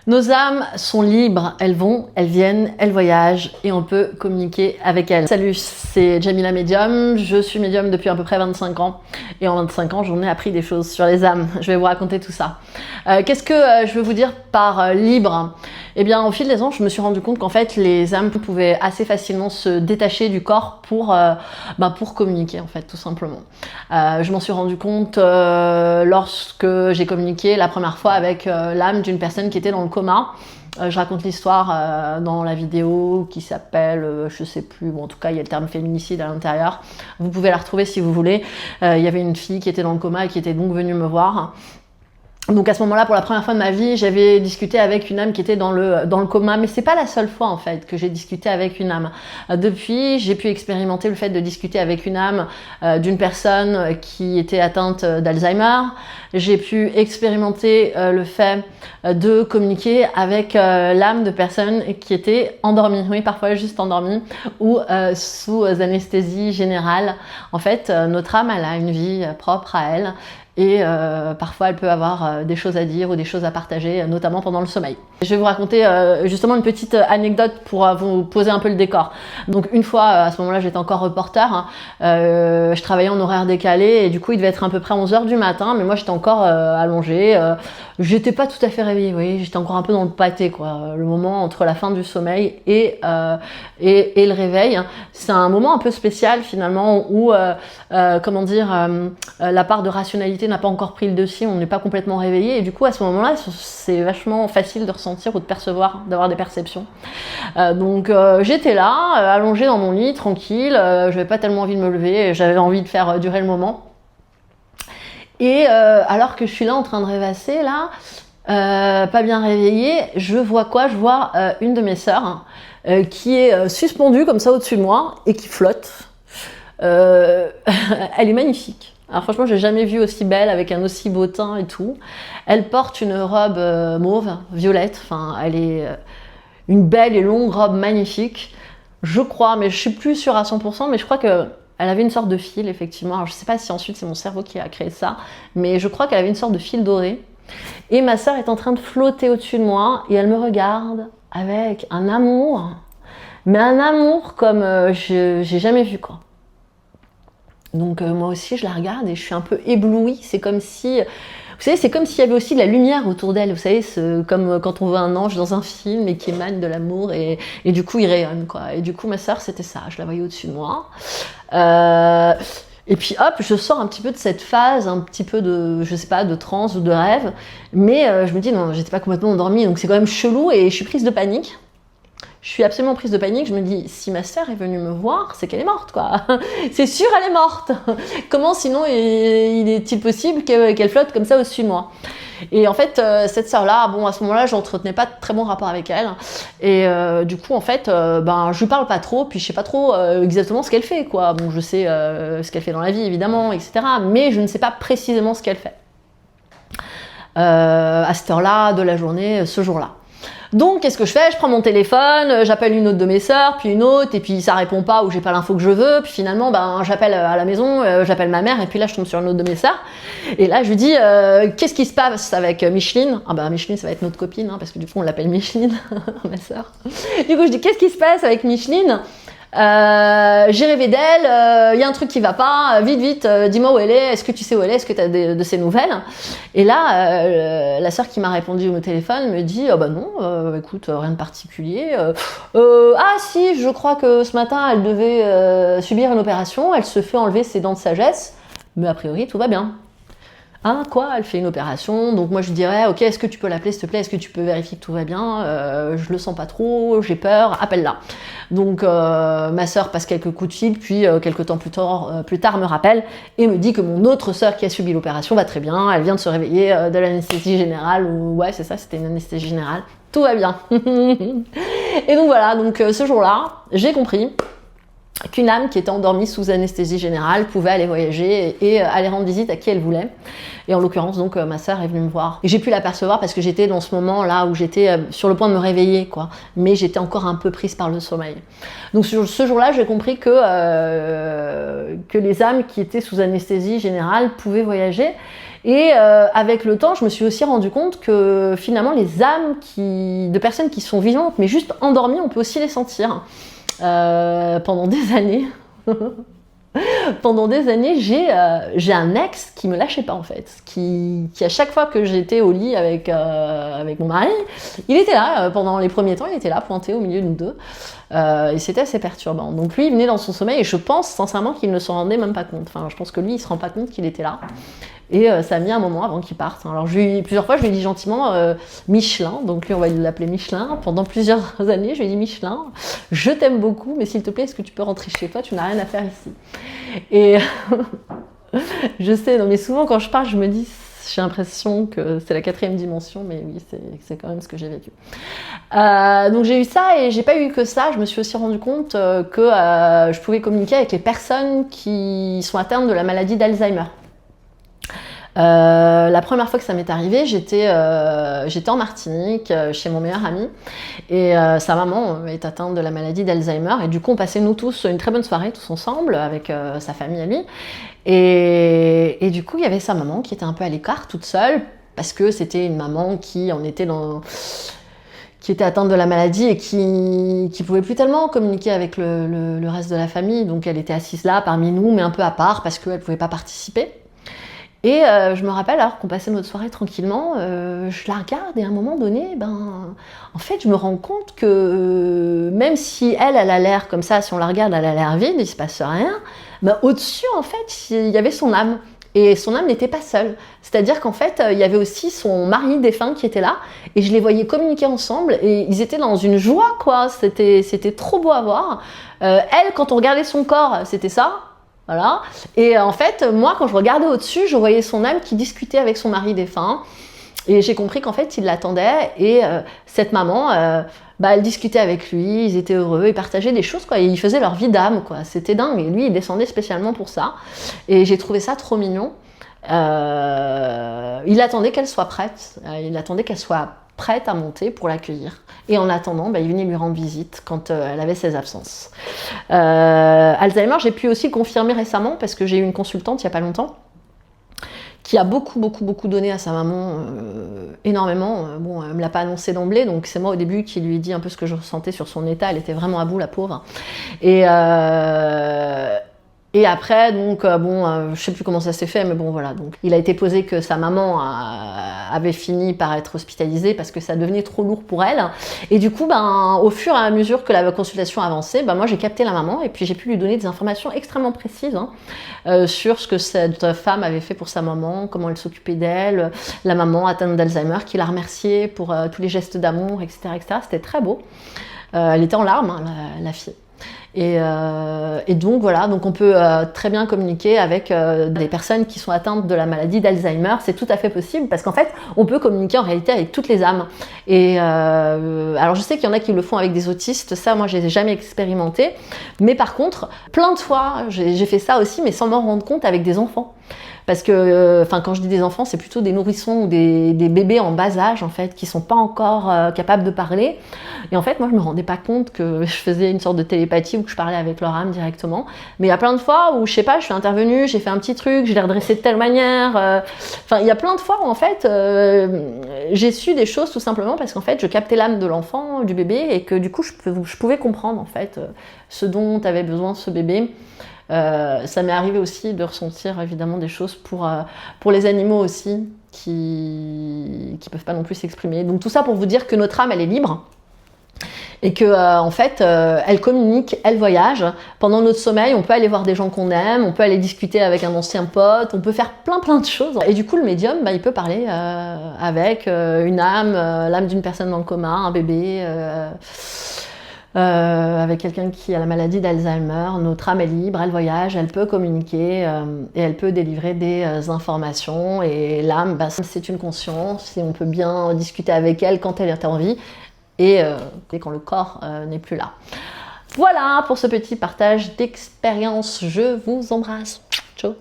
Nos âmes sont libres, elles vont, elles viennent, elles voyagent et on peut communiquer avec elles. Salut, c'est Jamila Médium, je suis médium depuis à peu près 25 ans et en 25 ans j'en ai appris des choses sur les âmes, je vais vous raconter tout ça. Qu'est-ce que je veux vous dire par libre? Eh bien au fil des ans je me suis rendu compte qu'en fait les âmes pouvaient assez facilement se détacher du corps pour communiquer en fait tout simplement. Je m'en suis rendu compte lorsque j'ai communiqué la première fois avec l'âme d'une personne qui était dans le coma. Je raconte l'histoire dans la vidéo qui s'appelle, je sais plus, bon en tout cas il y a le terme féminicide à l'intérieur. Vous pouvez la retrouver si vous voulez. Il y avait une fille qui était dans le coma et qui était donc venue me voir. Donc à ce moment-là, pour la première fois de ma vie, j'avais discuté avec une âme qui était dans le coma, mais c'est pas la seule fois en fait que j'ai discuté avec une âme. Depuis, j'ai pu expérimenter le fait de discuter avec une âme d'une personne qui était atteinte d'Alzheimer. J'ai pu expérimenter le fait de communiquer avec l'âme de personnes qui étaient endormies, oui parfois juste endormies, ou sous anesthésie générale. En fait, notre âme, elle a une vie propre à elle. Et parfois elle peut avoir des choses à dire ou des choses à partager, notamment pendant le sommeil. Je vais vous raconter justement une petite anecdote pour vous poser un peu le décor. Donc une fois, à ce moment-là j'étais encore reporter, je travaillais en horaire décalé et du coup il devait être à peu près 11h du matin, mais moi j'étais encore allongée, j'étais pas tout à fait réveillée, vous voyez, j'étais encore un peu dans le pâté quoi, le moment entre la fin du sommeil et le réveil. C'est un moment un peu spécial finalement où, comment dire, la part de rationalité n'a pas encore pris le dessus, on n'est pas complètement réveillé et du coup à ce moment-là c'est vachement facile de ressentir ou de percevoir, d'avoir des perceptions. Donc j'étais là, allongée dans mon lit, tranquille, j'avais pas tellement envie de me lever, j'avais envie de faire durer le moment. Et alors que je suis là en train de rêvasser là, pas bien réveillée, je vois quoi? Je vois une de mes sœurs qui est suspendue comme ça au-dessus de moi et qui flotte. Elle est magnifique. Alors franchement, j'ai jamais vu aussi belle avec un aussi beau teint et tout. Elle porte une robe mauve, violette. Enfin, elle est une belle et longue robe magnifique. Je crois, mais je suis plus sûre à 100%, mais je crois que elle avait une sorte de fil, effectivement. Alors je sais pas si ensuite c'est mon cerveau qui a créé ça, mais je crois qu'elle avait une sorte de fil doré. Et ma sœur est en train de flotter au-dessus de moi et elle me regarde avec un amour, mais un amour comme j'ai jamais vu quoi. Donc moi aussi je la regarde et je suis un peu éblouie, c'est comme si, vous savez, c'est comme s'il y avait aussi de la lumière autour d'elle, vous savez, comme quand on voit un ange dans un film et qui émane de l'amour et du coup il rayonne quoi. Et du coup ma sœur c'était ça, je la voyais au-dessus de moi. Et puis hop, je sors un petit peu de cette phase, un petit peu de, je sais pas, de transe ou de rêve, mais je me dis non, j'étais pas complètement endormie, donc c'est quand même chelou et je suis prise de panique. Je suis absolument prise de panique, je me dis, si ma sœur est venue me voir, c'est qu'elle est morte, quoi. C'est sûr, elle est morte. Comment sinon il est-il possible qu'elle flotte comme ça au-dessus de moi? Et en fait, cette sœur-là, bon, à ce moment-là, je n'entretenais pas de très bon rapport avec elle. Et du coup, en fait, je lui parle pas trop, puis je sais pas trop exactement ce qu'elle fait, quoi. Bon, je sais ce qu'elle fait dans la vie, évidemment, etc. Mais je ne sais pas précisément ce qu'elle fait. À cette heure-là de la journée, ce jour-là. Donc qu'est-ce que je fais? Je prends mon téléphone, j'appelle une autre de mes sœurs, puis une autre, et puis ça répond pas ou j'ai pas l'info que je veux, puis finalement j'appelle à la maison, j'appelle ma mère, et puis là je tombe sur une autre de mes sœurs, et là je lui dis qu'est-ce qui se passe avec Micheline? Ah bah Micheline ça va être notre copine, hein, parce que du coup on l'appelle Micheline, ma sœur. Du coup je dis qu'est-ce qui se passe avec Micheline? J'ai rêvé d'elle, y a un truc qui va pas, vite, dis-moi où elle est, est-ce que tu sais où elle est, est-ce que tu as de ses nouvelles? Et là, la sœur qui m'a répondu au téléphone me dit, bah non, écoute, rien de particulier. Ah si, je crois que ce matin, elle devait subir une opération, elle se fait enlever ses dents de sagesse, mais a priori, tout va bien. Hein, quoi? Elle fait une opération, donc moi je dirais, ok, est-ce que tu peux l'appeler s'il te plaît, est-ce que tu peux vérifier que tout va bien, je le sens pas trop, j'ai peur, appelle-la. Donc ma sœur passe quelques coups de fil, puis quelques temps plus tard me rappelle et me dit que mon autre sœur qui a subi l'opération va très bien, elle vient de se réveiller de l'anesthésie générale, ou ouais c'est ça, c'était une anesthésie générale, tout va bien. Et donc voilà, donc ce jour-là, j'ai compris qu'une âme qui était endormie sous anesthésie générale pouvait aller voyager et aller rendre visite à qui elle voulait. Et en l'occurrence, donc, ma sœur est venue me voir. Et j'ai pu l'apercevoir parce que j'étais dans ce moment-là où j'étais sur le point de me réveiller, quoi. Mais j'étais encore un peu prise par le sommeil. Donc ce jour-là, j'ai compris que les âmes qui étaient sous anesthésie générale pouvaient voyager. Et avec le temps, je me suis aussi rendu compte que finalement les âmes de personnes qui sont vivantes mais juste endormies, on peut aussi les sentir. Pendant des années, j'ai un ex qui me lâchait pas en fait, qui à chaque fois que j'étais au lit avec mon mari, il était là pendant les premiers temps, il était là pointé au milieu de nous deux. Et c'était assez perturbant. Donc lui, il venait dans son sommeil et je pense sincèrement qu'il ne s'en rendait même pas compte. Enfin, je pense que lui, il se rend pas compte qu'il était là. Et ça a mis un moment avant qu'il parte. Alors plusieurs fois, je lui ai dit gentiment Michelin. Donc lui, on va l'appeler Michelin. Pendant plusieurs années, je lui ai dit Michelin, je t'aime beaucoup, mais s'il te plaît, est-ce que tu peux rentrer chez toi? Tu n'as rien à faire ici. Et je sais, non, mais souvent quand je parle, je me dis, j'ai l'impression que c'est la 4e dimension, mais oui, c'est quand même ce que j'ai vécu. Donc j'ai eu ça et j'ai pas eu que ça. Je me suis aussi rendu compte que je pouvais communiquer avec les personnes qui sont atteintes de la maladie d'Alzheimer. La première fois que ça m'est arrivé, j'étais en Martinique chez mon meilleur ami et sa maman est atteinte de la maladie d'Alzheimer et du coup on passait nous tous une très bonne soirée tous ensemble avec sa famille à lui et du coup il y avait sa maman qui était un peu à l'écart toute seule parce que c'était une maman qui était atteinte de la maladie et qui pouvait plus tellement communiquer avec le reste de la famille, donc elle était assise là parmi nous mais un peu à part parce qu'elle pouvait pas participer. Et je me rappelle, alors qu'on passait notre soirée tranquillement, je la regarde et à un moment donné, en fait, je me rends compte que même si elle a l'air comme ça, si on la regarde, elle a l'air vide, il se passe rien, au-dessus, en fait, il y avait son âme. Et son âme n'était pas seule. C'est-à-dire qu'en fait, il y avait aussi son mari défunt qui était là, et je les voyais communiquer ensemble, et ils étaient dans une joie, quoi. C'était trop beau à voir. Elle, quand on regardait son corps, c'était ça. Voilà. Et en fait, moi, quand je regardais au-dessus, je voyais son âme qui discutait avec son mari défunt. Et j'ai compris qu'en fait, il l'attendait. Et cette maman, elle discutait avec lui, ils étaient heureux, ils partageaient des choses, quoi. Et ils faisaient leur vie d'âme, quoi. C'était dingue. Et lui, il descendait spécialement pour ça. Et j'ai trouvé ça trop mignon. Il attendait qu'elle soit prête. Il attendait qu'elle soit prête à monter pour l'accueillir. Et en attendant, il venait lui rendre visite quand elle avait ses absences. Alzheimer, j'ai pu aussi le confirmer récemment parce que j'ai eu une consultante il n'y a pas longtemps qui a beaucoup donné à sa maman, énormément. Bon, elle ne me l'a pas annoncé d'emblée, donc c'est moi au début qui lui ai dit un peu ce que je ressentais sur son état. Elle était vraiment à bout, la pauvre. Et après, donc, je sais plus comment ça s'est fait, mais bon, voilà. Donc, il a été posé que sa maman avait fini par être hospitalisée parce que ça devenait trop lourd pour elle. Et du coup, au fur et à mesure que la consultation avançait, moi, j'ai capté la maman et puis j'ai pu lui donner des informations extrêmement précises sur ce que cette femme avait fait pour sa maman, comment elle s'occupait d'elle, la maman atteinte d'Alzheimer, qui l'a remerciée pour tous les gestes d'amour, etc., etc. C'était très beau. Elle était en larmes, la fille. Et donc voilà, donc on peut très bien communiquer avec des personnes qui sont atteintes de la maladie d'Alzheimer. C'est tout à fait possible parce qu'en fait, on peut communiquer en réalité avec toutes les âmes. Et alors je sais qu'il y en a qui le font avec des autistes, ça moi je n'ai jamais expérimenté. Mais par contre, plein de fois, j'ai fait ça aussi, mais sans m'en rendre compte avec des enfants. Parce que, quand je dis des enfants, c'est plutôt des nourrissons ou des bébés en bas âge, en fait, qui sont pas encore capables de parler. Et en fait, moi, je me rendais pas compte que je faisais une sorte de télépathie ou que je parlais avec leur âme directement. Mais il y a plein de fois où, je sais pas, je suis intervenue, j'ai fait un petit truc, je l'ai redressé de telle manière. Il y a plein de fois où, en fait, j'ai su des choses tout simplement parce qu'en fait, je captais l'âme de l'enfant, du bébé, et que du coup, je pouvais comprendre, en fait, ce dont avait besoin ce bébé. Ça m'est arrivé aussi de ressentir évidemment des choses pour les animaux aussi qui peuvent pas non plus s'exprimer. Donc tout ça pour vous dire que notre âme elle est libre et que en fait elle communique, elle voyage. Pendant notre sommeil, on peut aller voir des gens qu'on aime, on peut aller discuter avec un ancien pote, on peut faire plein de choses. Et du coup le médium, il peut parler avec une âme, l'âme d'une personne dans le coma, un bébé. Avec quelqu'un qui a la maladie d'Alzheimer, notre âme est libre, elle voyage, elle peut communiquer et elle peut délivrer des informations. Et l'âme, c'est une conscience et on peut bien discuter avec elle quand elle est en vie et quand le corps n'est plus là. Voilà pour ce petit partage d'expérience. Je vous embrasse. Ciao.